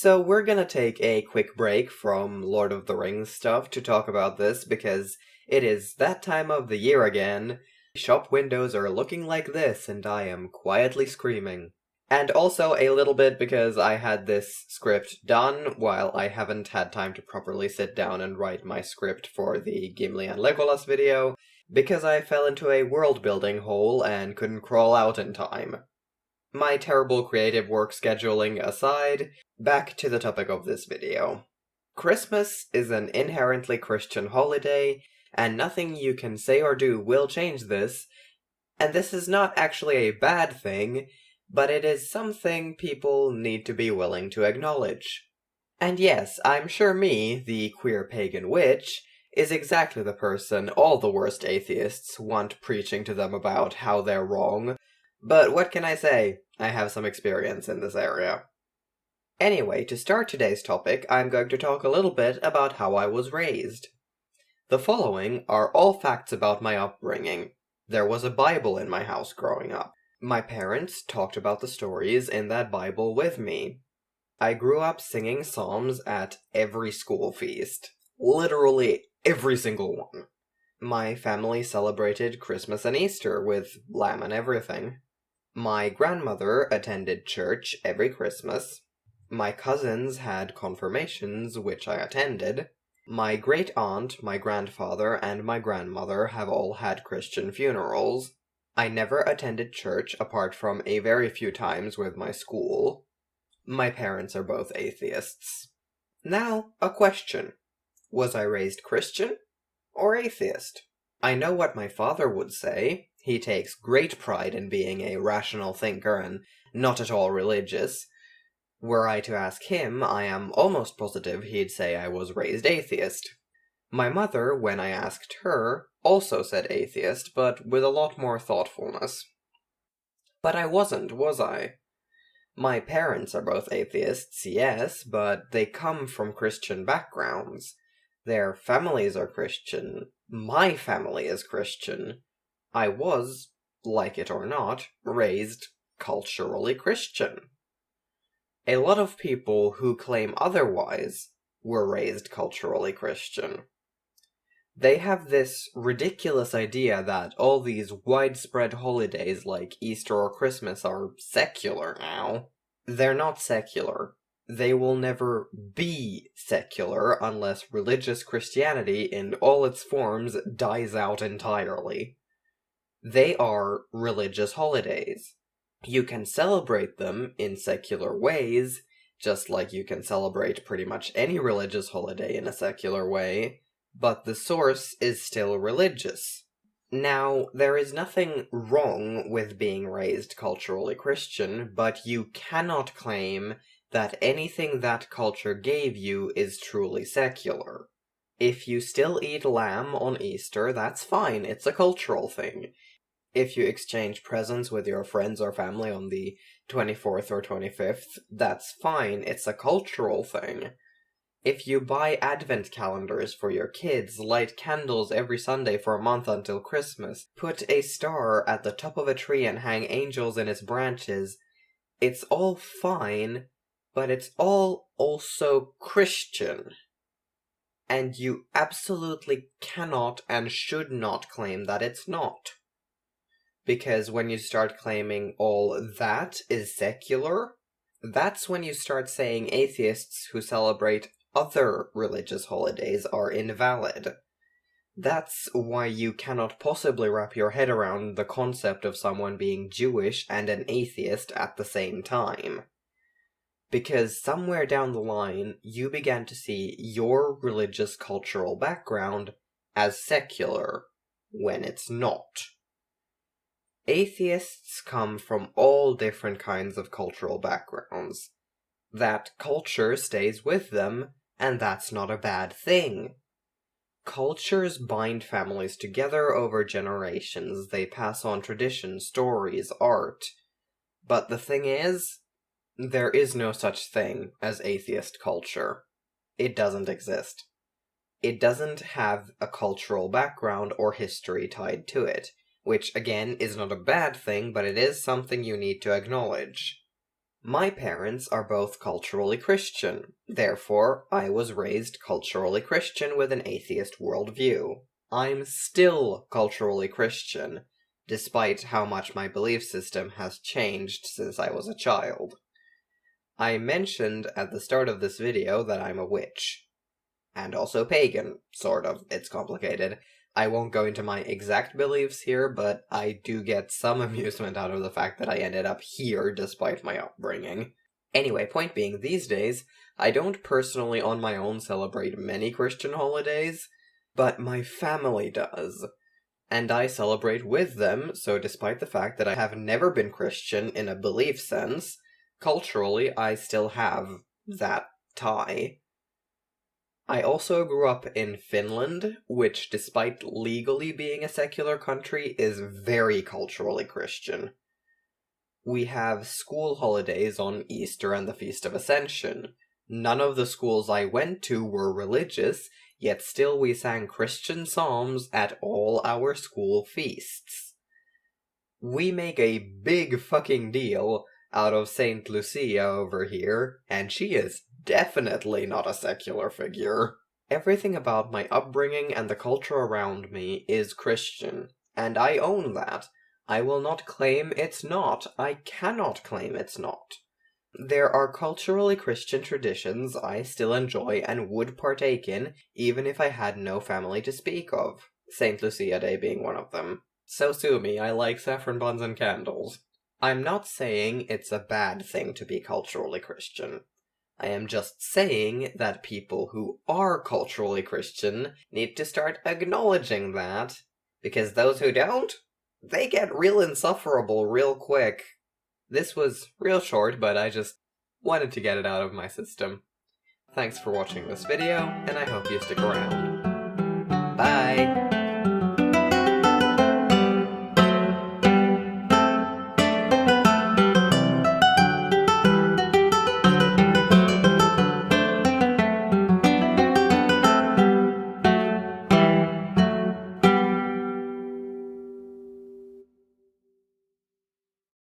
So we're gonna take a quick break from Lord of the Rings stuff to talk about this because it is that time of the year again. Shop windows are looking like this and I am quietly screaming. And also a little bit because I had this script done while I haven't had time to properly sit down and write my script for the Gimli and Legolas video, because I fell into a world-building hole and couldn't crawl out in time. My terrible creative work scheduling aside, back to the topic of this video. Christmas is an inherently Christian holiday, and nothing you can say or do will change this, and this is not actually a bad thing, but it is something people need to be willing to acknowledge. And yes, I'm sure me, the queer pagan witch, is exactly the person all the worst atheists want preaching to them about how they're wrong, but what can I say? I have some experience in this area. Anyway, to start today's topic, I'm going to talk a little bit about how I was raised. The following are all facts about my upbringing. There was a Bible in my house growing up. My parents talked about the stories in that Bible with me. I grew up singing psalms at every school feast. Literally every single one. My family celebrated Christmas and Easter with lamb and everything. My grandmother attended church every Christmas. My cousins had confirmations, which I attended. My great-aunt, my grandfather, and my grandmother have all had Christian funerals. I never attended church apart from a very few times with my school. My parents are both atheists. Now, a question. Was I raised Christian or atheist? I know what my father would say. He takes great pride in being a rational thinker and not at all religious. Were I to ask him, I am almost positive he'd say I was raised atheist. My mother, when I asked her, also said atheist, but with a lot more thoughtfulness. But I wasn't, was I? My parents are both atheists, yes, but they come from Christian backgrounds. Their families are Christian. My family is Christian. I was, like it or not, raised culturally Christian. A lot of people who claim otherwise were raised culturally Christian. They have this ridiculous idea that all these widespread holidays like Easter or Christmas are secular now. They're not secular. They will never be secular unless religious Christianity in all its forms dies out entirely. They are religious holidays. You can celebrate them in secular ways, just like you can celebrate pretty much any religious holiday in a secular way, but the source is still religious. Now, there is nothing wrong with being raised culturally Christian, but you cannot claim that anything that culture gave you is truly secular. If you still eat lamb on Easter, that's fine, it's a cultural thing. If you exchange presents with your friends or family on the 24th or 25th, that's fine, it's a cultural thing. If you buy advent calendars for your kids, light candles every Sunday for a month until Christmas, put a star at the top of a tree and hang angels in its branches, it's all fine, but it's all also Christian. And you absolutely cannot and should not claim that it's not. Because when you start claiming all that is secular, that's when you start saying atheists who celebrate other religious holidays are invalid. That's why you cannot possibly wrap your head around the concept of someone being Jewish and an atheist at the same time. Because somewhere down the line, you began to see your religious cultural background as secular, when it's not. Atheists come from all different kinds of cultural backgrounds. That culture stays with them, and that's not a bad thing. Cultures bind families together over generations. They pass on traditions, stories, art. But the thing is, there is no such thing as atheist culture. It doesn't exist. It doesn't have a cultural background or history tied to it. Which, again, is not a bad thing, but it is something you need to acknowledge. My parents are both culturally Christian, therefore I was raised culturally Christian with an atheist worldview. I'm still culturally Christian, despite how much my belief system has changed since I was a child. I mentioned at the start of this video that I'm a witch. And also pagan, sort of. It's complicated. I won't go into my exact beliefs here, but I do get some amusement out of the fact that I ended up here despite my upbringing. Anyway, point being, these days, I don't personally on my own celebrate many Christian holidays, but my family does. And I celebrate with them, so despite the fact that I have never been Christian in a belief sense, culturally I still have that tie. I also grew up in Finland, which despite legally being a secular country, is very culturally Christian. We have school holidays on Easter and the Feast of Ascension. None of the schools I went to were religious, yet still we sang Christian psalms at all our school feasts. We make a big fucking deal out of Saint Lucia over here, and she is definitely not a secular figure. Everything about my upbringing and the culture around me is Christian, and I own that. I will not claim it's not. I cannot claim it's not. There are culturally Christian traditions I still enjoy and would partake in, even if I had no family to speak of, St. Lucia Day being one of them. So sue me, I like saffron buns and candles. I'm not saying it's a bad thing to be culturally Christian. I am just saying that people who are culturally Christian need to start acknowledging that, because those who don't, they get real insufferable real quick. This was real short, but I just wanted to get it out of my system. Thanks for watching this video, and I hope you stick around. Bye!